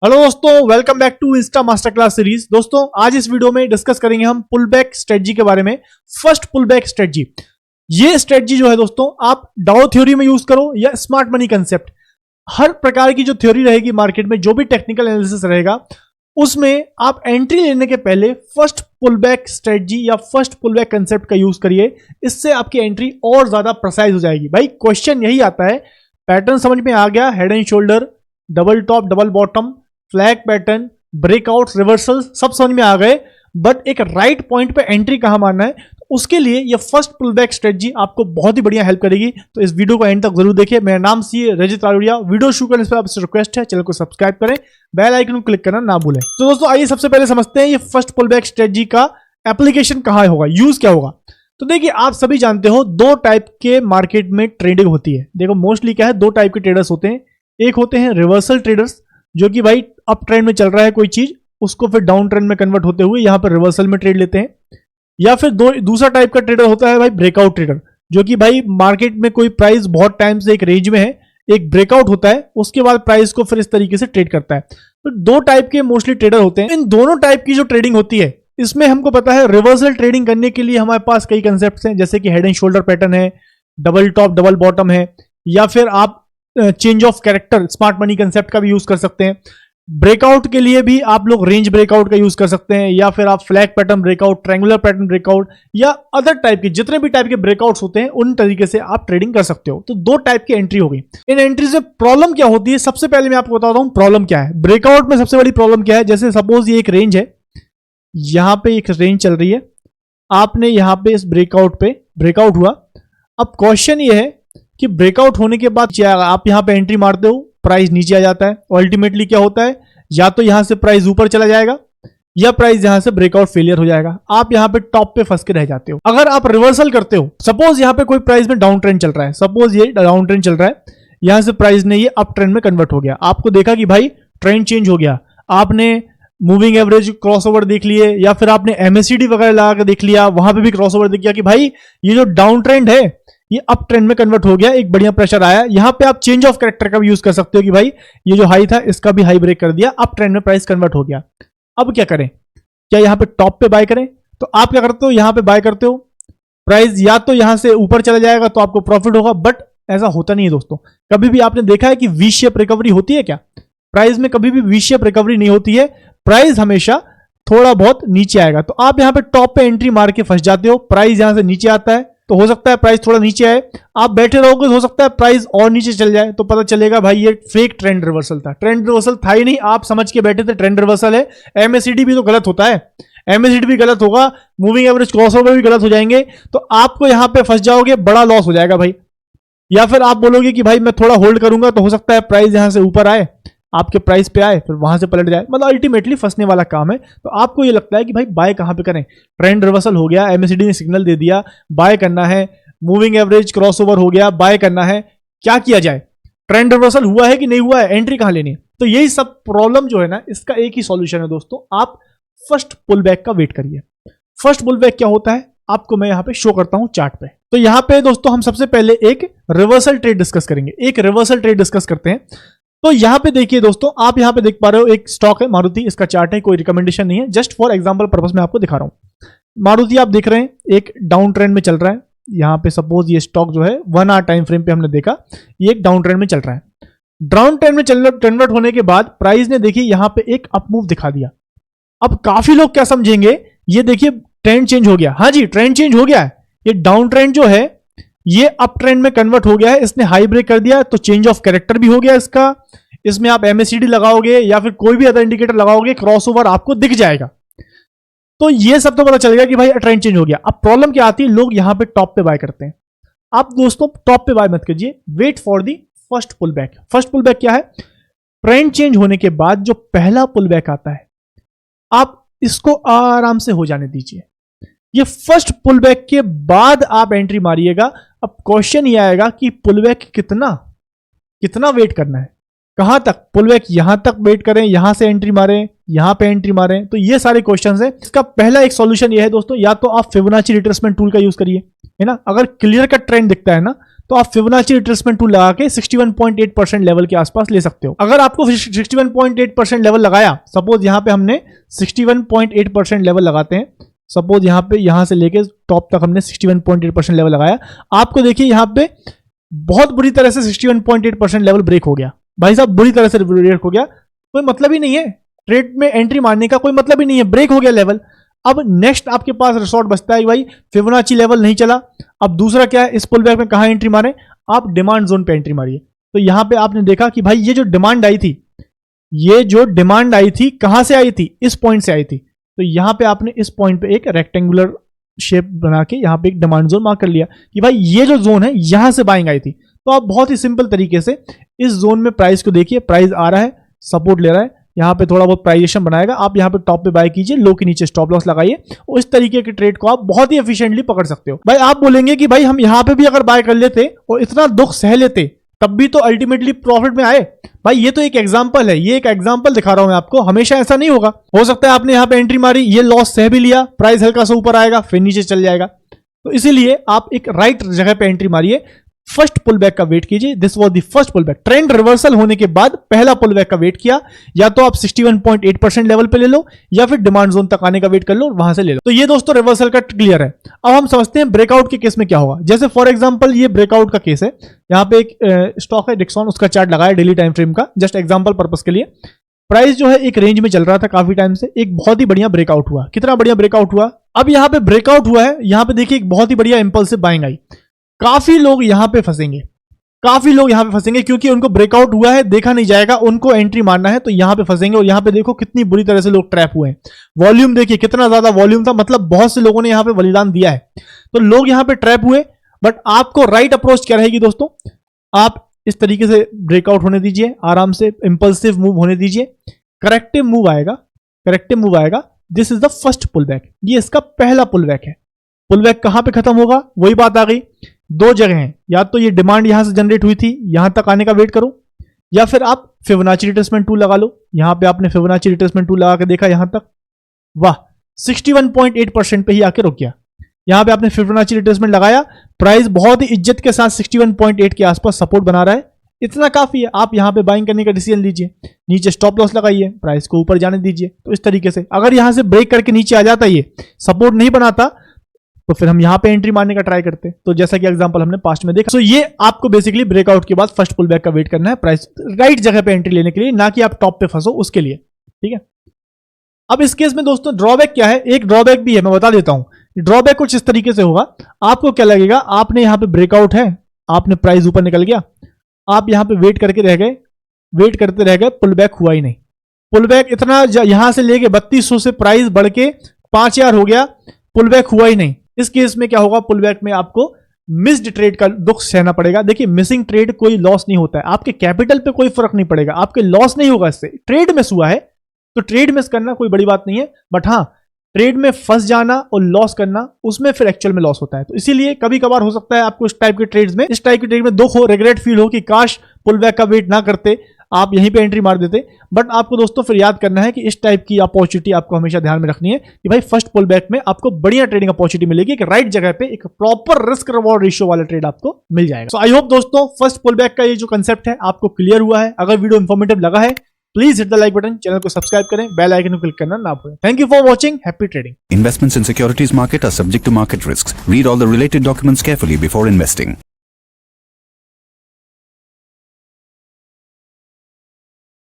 Hello दोस्तों, welcome back to insta master class series. दोस्तों आज इस वीडियो में डिस्कस करेंगे हम पुल बैक स्ट्रेटजी के बारे में। फर्स्ट पुल बैक स्ट्रेटजी, ये स्ट्रेटजी जो है दोस्तों, आप डाउ थ्योरी में यूज करो या स्मार्ट मनी कंसेप्ट, हर प्रकार की जो थ्योरी रहेगी मार्केट में, जो भी टेक्निकल एनालिसिस रहेगा, उसमें आप एंट्री लेने के पहले फर्स्ट पुल बैक स्ट्रेटजी या फर्स्ट पुल बैक कंसेप्ट का यूज करिए। इससे आपकी एंट्री और ज्यादा प्रिसाइज हो जाएगी। भाई क्वेश्चन यही आता है, पैटर्न समझ में आ गया, head and shoulder, double top double bottom, flag pattern, breakout, reversal, सब समझ में आ गए, बट एक राइट पॉइंट पे एंट्री कहां मारना है, तो उसके लिए ये फर्स्ट पुल बैक स्ट्रेटजी आपको बहुत ही बढ़िया हेल्प करेगी। तो इस वीडियो को एंड तक जरूर देखिए। मेरा नाम सी रजित राजौड़िया, वीडियो शुरू करने से आपसे रिक्वेस्ट है चैनल को सब्सक्राइब करें, बेल आइकन को क्लिक करना ना भूलें। तो दोस्तों आइए सबसे पहले समझते हैं ये फर्स्ट पुल बैक स्ट्रेटजी का एप्लीकेशन कहां होगा, यूज क्या होगा। तो देखिए, आप सभी जानते हो दो टाइप के मार्केट में ट्रेडिंग होती है। देखो मोस्टली क्या है, दो टाइप के ट्रेडर्स होते हैं। एक होते हैं रिवर्सल ट्रेडर्स, जो कि भाई अप ट्रेंड में चल रहा है कोई चीज, उसको फिर डाउन ट्रेंड में कन्वर्ट होते हुए यहां पर रिवर्सल में ट्रेड लेते हैं। या फिर दूसरा टाइप का ट्रेडर होता है भाई ब्रेकआउट ट्रेडर, जो कि भाई मार्केट में कोई प्राइस बहुत टाइम से एक रेंज में है, एक ब्रेकआउट होता है, उसके बाद प्राइस को फिर इस तरीके से ट्रेड करता है। तो दो टाइप के मोस्टली ट्रेडर होते हैं। इन दोनों टाइप की जो ट्रेडिंग होती है, इसमें हमको पता है रिवर्सल ट्रेडिंग करने के लिए हमारे पास कई कंसेप्ट हैं, जैसे कि हेड एंड शोल्डर पैटर्न है, डबल टॉप डबल बॉटम है, या फिर आप change of character smart money concept का भी यूज कर सकते हैं। ब्रेकआउट के लिए भी आप लोग रेंज ब्रेकआउट का यूज कर सकते हैं, या फिर आप flag pattern breakout, triangular pattern breakout, या अदर टाइप के जितने भी टाइप के ब्रेकआउट्स होते हैं उन तरीके से आप ट्रेडिंग कर सकते हो। तो दो टाइप की एंट्री होगी। इन एंट्री से प्रॉब्लम क्या होती है, सबसे पहले मैं आपको बताता हूं प्रॉब्लम क्या है। ब्रेकआउट में सबसे बड़ी प्रॉब्लम क्या है, जैसे सपोज ये एक रेंज है, यहां पे एक रेंज चल रही है, आपने यहां पे इस ब्रेकआउट पे ब्रेकआउट हुआ। अब क्वेश्चन ये है कि ब्रेकआउट होने के बाद क्या, आप यहां पे एंट्री मारते हो, प्राइस नीचे आ जाता है, अल्टीमेटली क्या होता है, या तो यहां से प्राइस ऊपर चला जाएगा या प्राइस यहां से ब्रेकआउट फेलियर हो जाएगा। आप यहां पे टॉप पे फंस के रह जाते हो। अगर आप रिवर्सल करते हो, सपोज यहां पे कोई प्राइस में डाउन ट्रेंड चल रहा है, सपोज ये डाउन ट्रेंड चल रहा है, यहां से प्राइस ने ये अप ट्रेंड में कन्वर्ट हो गया, आपको देखा कि भाई ट्रेंड चेंज हो गया, आपने मूविंग एवरेज क्रॉसओवर देख लिए, या फिर आपने एमएसीडी वगैरह लगा के देख लिया, वहां पे भी क्रॉसओवर देख लिया कि भाई ये जो डाउन ट्रेंड है ये अप ट्रेंड में कन्वर्ट हो गया, एक बढ़िया प्रेशर आया। यहां पे आप चेंज ऑफ कैरेक्टर का भी यूज कर सकते हो कि भाई ये जो हाई था इसका भी हाई ब्रेक कर दिया, अप ट्रेंड में प्राइस कन्वर्ट हो गया। अब क्या करें, क्या यहां पे टॉप पे बाय करें? तो आप क्या करते हो, यहां पे बाय करते हो, प्राइस या तो यहां से ऊपर चला जाएगा तो आपको प्रॉफिट होगा, बट ऐसा होता नहीं है दोस्तों। कभी भी आपने देखा है कि वी शेप रिकवरी होती है क्या? प्राइस में कभी भी वी शेप रिकवरी नहीं होती है, प्राइस हमेशा थोड़ा बहुत नीचे आएगा। तो आप यहां पे टॉप पे एंट्री मार के फंस जाते हो, प्राइस यहां से नीचे आता है, तो हो सकता है प्राइस थोड़ा नीचे आए, आप बैठे रहोगे तो हो सकता है प्राइस और नीचे चल जाए, तो पता चलेगा भाई ये फेक ट्रेंड रिवर्सल था। ट्रेंड रिवर्सल था ही नहीं, आप समझ के बैठे थे ट्रेंड रिवर्सल है। एमएसीडी भी तो गलत होता है, एमएसीडी भी गलत होगा, मूविंग एवरेज क्रॉसओवर भी गलत हो जाएंगे, तो आपको यहां पे फंस जाओगे, बड़ा लॉस हो जाएगा भाई। या फिर आप बोलोगे कि भाई मैं थोड़ा होल्ड करूंगा, तो हो सकता है प्राइस यहां से ऊपर आए, आपके प्राइस पे आए, फिर वहां से पलट जाए, मतलब अल्टीमेटली फंसने वाला काम है। तो आपको ये लगता है कि भाई बाय कहां पे करें, ट्रेंड रिवर्सल हो गया, एमएसीडी ने सिग्नल दे दिया, बाय करना है, मूविंग एवरेज क्रॉसओवर हो गया, बाय करना है, क्या किया जाए, ट्रेंड रिवर्सल हुआ है कि नहीं हुआ है, एंट्री कहां लेनी है? तो यही सब प्रॉब्लम जो है ना, इसका एक ही सॉल्यूशन है दोस्तों, आप फर्स्ट पुल बैक का वेट करिए। फर्स्ट पुल बैक क्या होता है आपको मैं यहां पे शो करता हूं चार्ट पे। तो यहां पे दोस्तों हम सबसे पहले एक रिवर्सल ट्रेड डिस्कस करेंगे, एक रिवर्सल ट्रेड डिस्कस करते हैं। तो यहां पे देखिए दोस्तों, आप यहां पे देख पा रहे हो एक स्टॉक है मारुति, इसका चार्ट है, कोई रिकमेंडेशन नहीं है, जस्ट फॉर एग्जांपल पर्पस में आपको दिखा रहा हूं। मारुति आप देख रहे हैं एक डाउन ट्रेंड में चल रहा है, यहां पे सपोज ये स्टॉक जो है 1 आवर टाइम फ्रेम पे हमने देखा, ये एक डाउन ट्रेंड में चल रहा है। डाउन ट्रेंड में कन्वर्ट होने के बाद प्राइस ने देखिए यहां पे एक अप मूव दिखा दिया। अब काफी लोग क्या समझेंगे, ये देखिए ट्रेंड चेंज हो गया, हाँ जी ट्रेंड चेंज हो गया है, ये डाउन ट्रेंड जो है ये अप ट्रेंड में कन्वर्ट हो गया है, इसने हाई ब्रेक कर दिया, तो चेंज ऑफ कैरेक्टर भी हो गया इसका। इसमें आप एमएसीडी लगाओगे या फिर कोई भी अदर इंडिकेटर लगाओगे, क्रॉसओवर आपको दिख जाएगा, तो ये सब तो पता चलेगा कि भाई ट्रेंड चेंज हो गया। अब प्रॉब्लम क्या आती है, लोग यहां पे टॉप पे बाय करते हैं। आप दोस्तों टॉप पे बाय मत कीजिए, wait for the first pull back. First pull back क्या है, ट्रेंड चेंज होने के बाद जो पहला पुल बैक आता है, आप इसको आराम से हो जाने दीजिए। ये फर्स्ट पुल बैक के बाद आप एंट्री मारिएगा। अब क्वेश्चन ये आएगा कि पुल बैक कितना वेट करना है, कहां तक पुल बैक, यहां तक वेट करें, यहां से एंट्री मारें, यहां पे एंट्री मारें, तो ये सारे क्वेश्चंस हैं। इसका पहला एक सॉल्यूशन ये है दोस्तों, या तो आप फिबोनाची रिट्रेसमेंट टूल का यूज करिए, है ना। अगर क्लियर कट ट्रेंड दिखता है ना, तो आप फिबोनाची रिट्रेसमेंट टूल लगा के 61.8% लेवल के आसपास ले सकते हो। अगर आपको 61.8% लेवल लगाया, सपोज यहां पे हमने 61.8% लेवल लगाते हैं, सपोज यहां पे यहां से लेके टॉप तक हमने 61.8% लेवल लगाया, आपको देखिए यहां पे बहुत बुरी तरह से 61.8% लेवल ब्रेक हो गया। भाई साहब बुरी तरह से ब्रेक हो गया, कोई मतलब ही नहीं है ट्रेड में एंट्री मारने का, कोई मतलब ही नहीं है, ब्रेक हो गया लेवल। अब नेक्स्ट आपके पास रिसोर्ट बचता है भाई फिबोनाची लेवल नहीं चला, अब दूसरा क्या है, इस पुल बैक में कहां एंट्री मारे, आप डिमांड जोन पे एंट्री मारिए। तो यहां पे आपने देखा कि भाई ये जो डिमांड आई थी, ये जो डिमांड आई थी कहां से आई थी, इस पॉइंट से आई थी। तो यहां पे आपने इस पॉइंट पे एक रेक्टेंगुलर शेप बना के यहां पे एक डिमांड जोन मार्क कर लिया कि भाई ये जो जोन है यहां से बाइंग आई थी। तो आप बहुत ही सिंपल तरीके से इस जोन में प्राइस को देखिए, प्राइस आ रहा है, सपोर्ट ले रहा है, यहां पे थोड़ा बहुत प्राइजेशन बनाएगा, आप यहां पे टॉप पे बाय कीजिए, लो के नीचे स्टॉप लॉस लगाइए, इस तरीके के ट्रेड को आप बहुत ही एफिशिएंटली पकड़ सकते हो। भाई आप बोलेंगे कि भाई हम यहां पे भी अगर बाय कर लेते और इतना दुख सह लेते तब भी तो अल्टीमेटली प्रॉफिट में आए। भाई ये तो एक एग्जांपल है, ये एक एग्जांपल दिखा रहा हूं मैं आपको, हमेशा ऐसा नहीं होगा। हो सकता है आपने यहां पे एंट्री मारी, ये लॉस सह भी लिया, प्राइस हल्का सा ऊपर आएगा फिर नीचे चल जाएगा। तो इसीलिए आप एक राइट जगह पे एंट्री मारिए, फर्स्ट पुल बैक का वेट कीजिए। This was the first pull back, trend reversal होने के बाद पहला पुल बैक का वेट किया, या तो आप 61.8% लेवल पे ले लो या फिर डिमांड जोन तक आने का वेट कर लो और वहां से ले लो। तो ये दोस्तों रिवर्सल का क्लियर है। अब हम समझते हैं ब्रेकआउट के केस में क्या होगा। जैसे फॉर एग्जांपल ये ब्रेकआउट का केस है, यहां पे एक स्टॉक है डिक्सॉन, उसका चार्ट लगाया डेली टाइम फ्रेम का, जस्ट एग्जांपल पर्पस के लिए। प्राइस जो है एक रेंज में चल रहा था काफी टाइम से, एक बहुत ही बढ़िया ब्रेकआउट हुआ। कितना बढ़िया ब्रेकआउट हुआ, अब यहां पे ब्रेकआउट हुआ है, यहां पे देखिए एक बहुत ही बढ़िया इंपल्सिव बाइंग आई। काफी लोग यहां पे फंसेंगे, काफी लोग यहां पे फंसेंगे क्योंकि उनको ब्रेकआउट हुआ है, देखा नहीं जाएगा, उनको एंट्री मारना है, तो यहां पे फंसेंगे। और यहां पे देखो कितनी बुरी तरह से लोग ट्रैप हुए हैं। वॉल्यूम देखिए कितना ज्यादा वॉल्यूम था, मतलब बहुत से लोगों ने यहां पे बलिदान दिया है, तो लोग यहां पे ट्रैप हुए। बट आपको राइट अप्रोच क्या रहेगी दोस्तों, आप इस तरीके से ब्रेकआउट होने दीजिए, आराम से इंपल्सिव मूव होने दीजिए, करेक्टिव मूव आएगा, करेक्टिव मूव आएगा। This is the first pull back, ये इसका पहला पुल बैक है। पुल बैक कहां पे खत्म होगा, वही बात आ गई, दो जगह हैं, या तो ये डिमांड यहां से जनरेट हुई थी, यहां तक आने का वेट करो, या फिर आप फिबोनाची रिट्रेसमेंट टूल लगा लो। यहां पे आपने फिबोनाची रिट्रेसमेंट टूल लगा के देखा यहां तक, वाह 61.8% पे ही आके रुक गया। यहां पे आपने फिबोनाची रिट्रेसमेंट लगाया, प्राइस बहुत ही इज्जत के साथ 61.8 के आसपास सपोर्ट बना रहा है, इतना काफी है। आप यहां पे बाइंग करने का डिसीजन लीजिए, नीचे स्टॉप लॉस लगाइए, प्राइस को ऊपर जाने दीजिए। तो इस तरीके से अगर यहां से ब्रेक करके नीचे आ जाता, ये सपोर्ट नहीं बनाता, तो फिर हम यहां पे एंट्री मारने का ट्राई करते। तो जैसा कि एग्जांपल हमने पास्ट में देखा। सो ये आपको बेसिकली ब्रेकआउट के बाद फर्स्ट पुल बैक का वेट करना है, प्राइस राइट जगह पे एंट्री लेने के लिए, ना कि आप टॉप पे फंसो उसके लिए, ठीक है। अब इस केस में दोस्तों ड्रॉबैक क्या है, एक ड्रॉबैक भी है, मैं बता देता हूं। ड्रॉबैक कुछ इस तरीके से होगा, आपको क्या लगेगा, आपने यहां पे ब्रेकआउट है, आपने प्राइस ऊपर निकल गया, आप यहां पे वेट करके रह गए, वेट करते रह गए, पुल बैक हुआ ही नहीं। पुल बैक इतना यहां से लेके 3200 से प्राइस बढ़ के 5000 हो गया, पुल बैक हुआ ही नहीं। इस केस में क्या होगा, पुल बैक में आपको मिस्ड ट्रेड का दुख सहना पड़ेगा। देखिए मिसिंग ट्रेड कोई लॉस नहीं होता है, आपके कैपिटल पे कोई फर्क नहीं पड़ेगा, आपके लॉस नहीं होगा इससे। ट्रेड मिस हुआ है तो ट्रेड मिस करना कोई बड़ी बात नहीं है, बट हाँ ट्रेड में फंस जाना और लॉस करना, उसमें फिर एक्चुअल में लॉस होता है। तो इसीलिए कभी कभार हो सकता है आपको इस टाइप के ट्रेड्स में, इस टाइप के ट्रेड में दुख हो, रिग्रेट फील हो कि काश पुल बैक का वेट ना करते, आप यहीं पे एंट्री मार देते। बट आपको दोस्तों फिर याद करना है कि इस टाइप की अपॉर्चुनिटी आपको हमेशा ध्यान में रखनी है कि भाई फर्स्ट पुल बैक में आपको बढ़िया ट्रेडिंग अपॉर्चुनिटी मिलेगी, कि राइट जगह पे एक प्रॉपर रिस्क रिवॉर्ड रेशियो वाला ट्रेड आपको मिल जाएगा। सो आई होप दोस्तों फर्स्ट पुल बैक का ये जो कंसेप्ट है आपको क्लियर हुआ है। अगर वीडियो इंफॉर्मेटिव लगा है please hit the like button, channel को सब्सक्राइब करें, बेल आइकन को क्लिक करना ना भूलें। Thank you for watching, happy trading. Investments in securities market are subject to market risks. Read all the related documents carefully before investing.